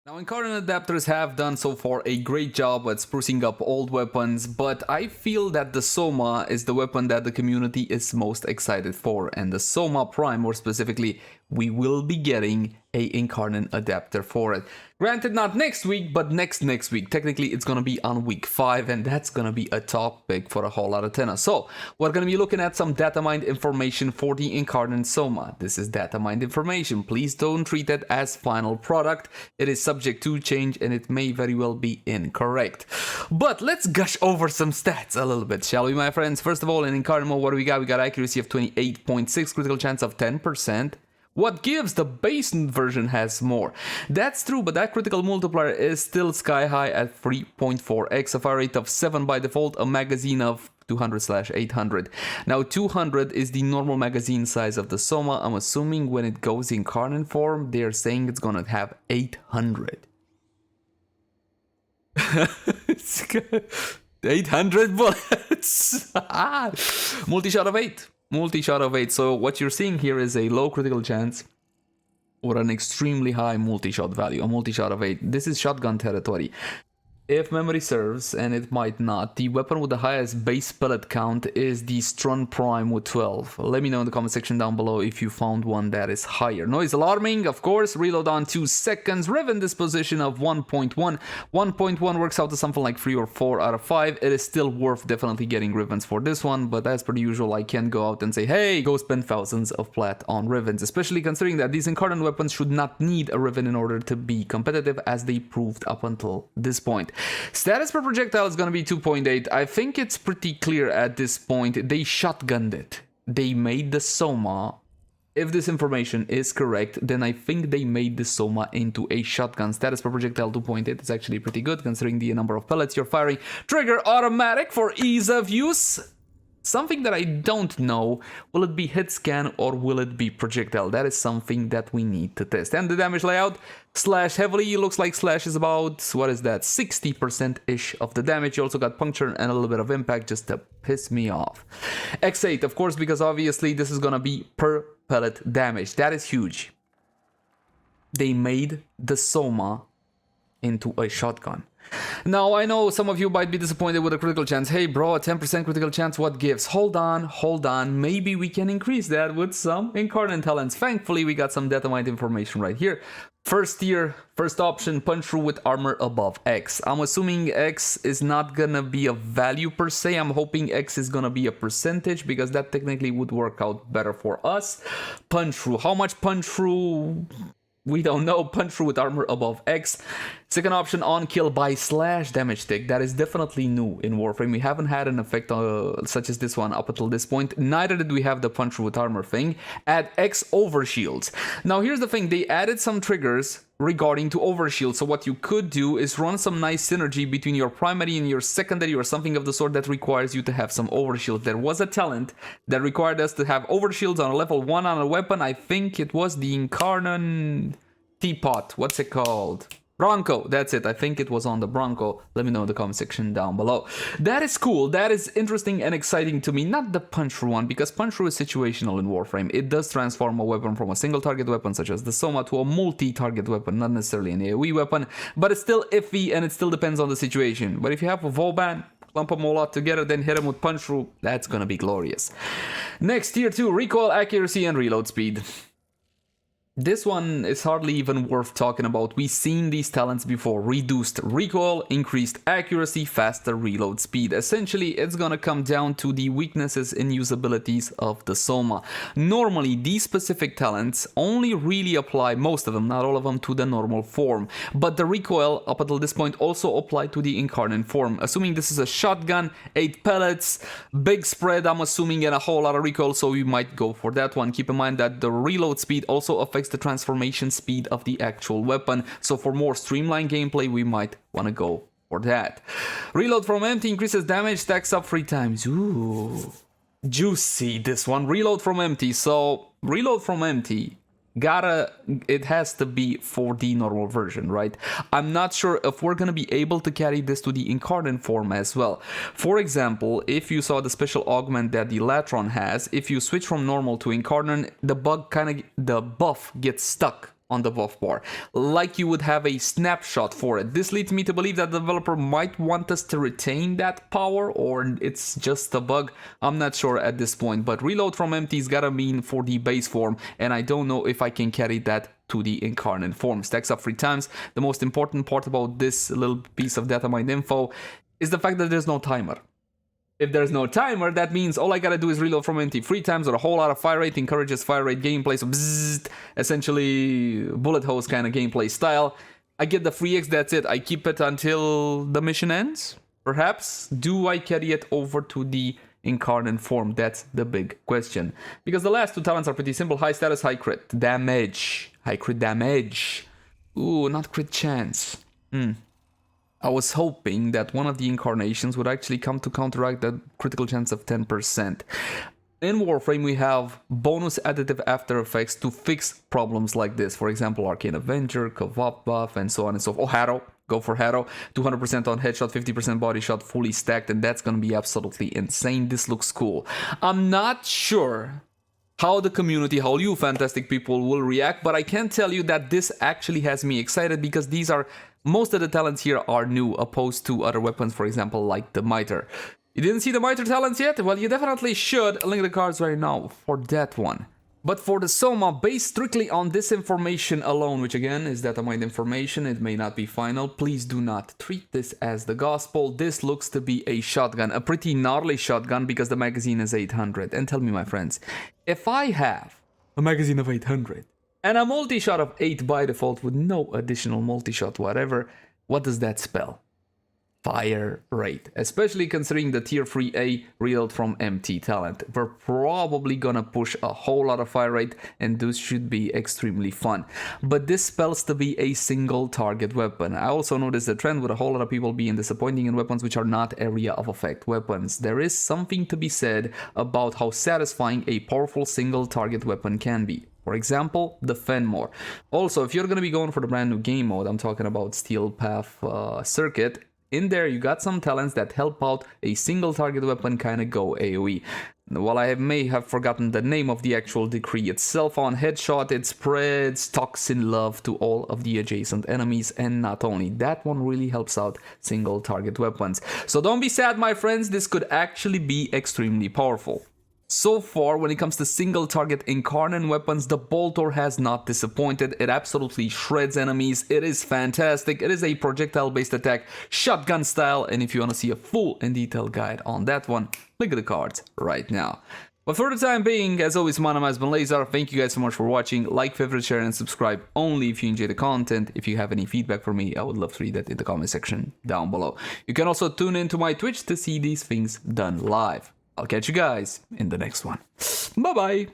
Now, Incarnon adapters have done so far a great job at sprucing up old weapons, but I feel that the Soma is the weapon that the community is most excited for, and the Soma Prime more specifically, we will be getting a Incarnon adapter for it. Granted, not next week, but next week. Technically, it's gonna be on week 5, and that's gonna be a top pick for a whole lot of tennis. So, we're gonna be looking at some datamined information for the Incarnon Soma. This is datamined information. Please don't treat it as final product. It is subject to change, and it may very well be incorrect. But let's gush over some stats a little bit, shall we, my friends? First of all, in Incarnon mode, what do we got? We got accuracy of 28.6, critical chance of 10%. What gives? The base version has more. That's true, but that critical multiplier is still sky high at 3.4x, a fire rate of 7 by default, a magazine of 200/800. Now 200 is the normal magazine size of the Soma. I'm assuming when it goes in Incarnon form, they're saying it's gonna have 800. 800 bullets! Multi-shot of 8. Multi-shot of 8. So what you're seeing here is a low critical chance or an extremely high multi-shot value, a multi-shot of 8. This is shotgun territory. If memory serves, and it might not, the weapon with the highest base pellet count is the Soma Prime with 12. Let me know in the comment section down below if you found one that is higher. Noise alarming, of course. Reload on 2 seconds. Riven disposition of 1.1. 1.1 works out to something like 3 or 4 out of 5. It is still worth definitely getting Rivens for this one, but as per usual, I can't go out and say, hey, go spend thousands of plat on Rivens, especially considering that these Incarnon weapons should not need a Riven in order to be competitive, as they proved up until this point. Status per projectile is going to be 2.8. I think it's pretty clear at this point. They shotgunned it. They made the Soma. If this information is correct, then I think they made the Soma into a shotgun. Status per projectile 2.8 is actually pretty good considering the number of pellets you're firing. Trigger automatic for ease of use. Something that I don't know, will it be hit scan or will it be projectile? That is something that we need to test. And the damage layout, slash heavily, looks like slash is about, what is that, 60%-ish of the damage. You also got puncture and a little bit of impact just to piss me off. X8, of course, because obviously this is gonna be per pellet damage. That is huge. They made the Soma into a shotgun. Now, I know some of you might be disappointed with a critical chance. Hey bro, a 10% critical chance, what gives? Hold on, maybe we can increase that with some Incarnon talents. Thankfully, we got some datamined information right here. First tier, first option, punch through with armor above X. I'm assuming X is not gonna be a value per se. I'm hoping X is gonna be a percentage, because that technically would work out better for us. Punch through, how much punch through? We don't know. Punch through with armor above X. Second option, on kill by slash damage tick. That is definitely new in Warframe. We haven't had an effect such as this one up until this point. Neither did we have the punch through with armor thing. Add X overshields. Now here's the thing, they added some triggers regarding to overshield. So what you could do is run some nice synergy between your primary and your secondary or something of the sort that requires you to have some overshield. There was a talent that required us to have overshields on a level 1 on a weapon. I think it was the Incarnon Teapot. What's it called? Bronco, that's it. I think it was on the Bronco. Let me know in the comment section down below. That is cool. That is interesting and exciting to me. Not the punch through one, because punch through is situational in Warframe. It does transform a weapon from a single target weapon such as the Soma to a multi-target weapon, not necessarily an AoE weapon, but it's still iffy and it still depends on the situation. But if you have a Volban, clump them all out together, then hit them with punch through, that's gonna be glorious. Next, tier 2, recoil, accuracy, and reload speed. This one is hardly even worth talking about. We've seen these talents before. Reduced recoil, increased accuracy, faster reload speed. Essentially, it's gonna come down to the weaknesses and usabilities of the Soma. Normally, these specific talents only really apply, most of them, not all of them, to the normal form. But the recoil, up until this point, also applied to the Incarnon form. Assuming this is a shotgun, 8 pellets, big spread, I'm assuming, and a whole lot of recoil, so we might go for that one. Keep in mind that the reload speed also affects the transformation speed of the actual weapon, so for more streamlined gameplay we might want to go for that. Reload from empty increases damage, stacks up 3 times. Ooh, juicy this one. Reload from empty. So reload from empty, it has to be for the normal version, right? I'm not sure if we're gonna be able to carry this to the Incarnon form as well. For example, if you saw the special augment that the Latron has, if you switch from normal to Incarnon, the buff gets stuck on the buff bar, like you would have a snapshot for it. This leads me to believe that the developer might want us to retain that power, or it's just a bug. I'm not sure at this point, but reload from empty's gotta mean for the base form, and I don't know if I can carry that to the Incarnon form. Stacks up 3 times. The most important part about this little piece of datamined info is the fact that there's no timer. If there's no timer, that means all I gotta do is reload from empty 3 times, or a whole lot of fire rate. Encourages fire rate gameplay, so bzzzt, essentially bullet hose kind of gameplay style. I get the free X, that's it. I keep it until the mission ends, perhaps. Do I carry it over to the Incarnon form? That's the big question. Because the last 2 talents are pretty simple. High status, high crit damage. High crit damage. Ooh, not crit chance. I was hoping that one of the incarnations would actually come to counteract that critical chance of 10%. In Warframe, we have bonus additive after effects to fix problems like this. For example, Arcane Avenger, Kavop buff, and so on and so forth. Oh, Harrow. Go for Harrow. 200% on headshot, 50% body shot, fully stacked, and that's gonna be absolutely insane. This looks cool. I'm not sure how the community, how you fantastic people will react, but I can tell you that this actually has me excited, because these are, most of the talents here are new, opposed to other weapons, for example, like the Mitre. You didn't see the Mitre talents yet? Well, you definitely should. Link the cards right now for that one. But for the Soma, based strictly on this information alone, which again is datamined information, it may not be final, please do not treat this as the gospel. This looks to be a shotgun, a pretty gnarly shotgun, because the magazine is 800. And tell me, my friends, if I have a magazine of 800 and a multi-shot of 8 by default with no additional multi-shot whatever, what does that spell? Fire rate, especially considering the tier 3A reload from empty talent. We're probably gonna push a whole lot of fire rate, and this should be extremely fun. But this spells to be a single target weapon. I also noticed a trend with a whole lot of people being disappointing in weapons which are not area of effect weapons. There is something to be said about how satisfying a powerful single target weapon can be. For example, the Fenmore. Also, if you're gonna be going for the brand new game mode, I'm talking about Steel Path Circuit, in there you got some talents that help out a single target weapon kinda go AoE. While I may have forgotten the name of the actual decree itself, on headshot it spreads toxin love to all of the adjacent enemies, and not only that, one really helps out single target weapons. So don't be sad, my friends, this could actually be extremely powerful. So far, when it comes to single target Incarnon weapons, the Boltor has not disappointed. It absolutely shreds enemies. It is fantastic. It is a projectile based attack, shotgun style, and if you want to see a full and detailed guide on that one, look at the cards right now. But for the time being, as always, my name has been Leyzar. Thank you guys so much for watching. Like, favorite, share, and subscribe only if you enjoy the content. If you have any feedback for me, I would love to read that in the comment section down below. You can also tune into my Twitch to see these things done live. I'll catch you guys in the next one. Bye-bye.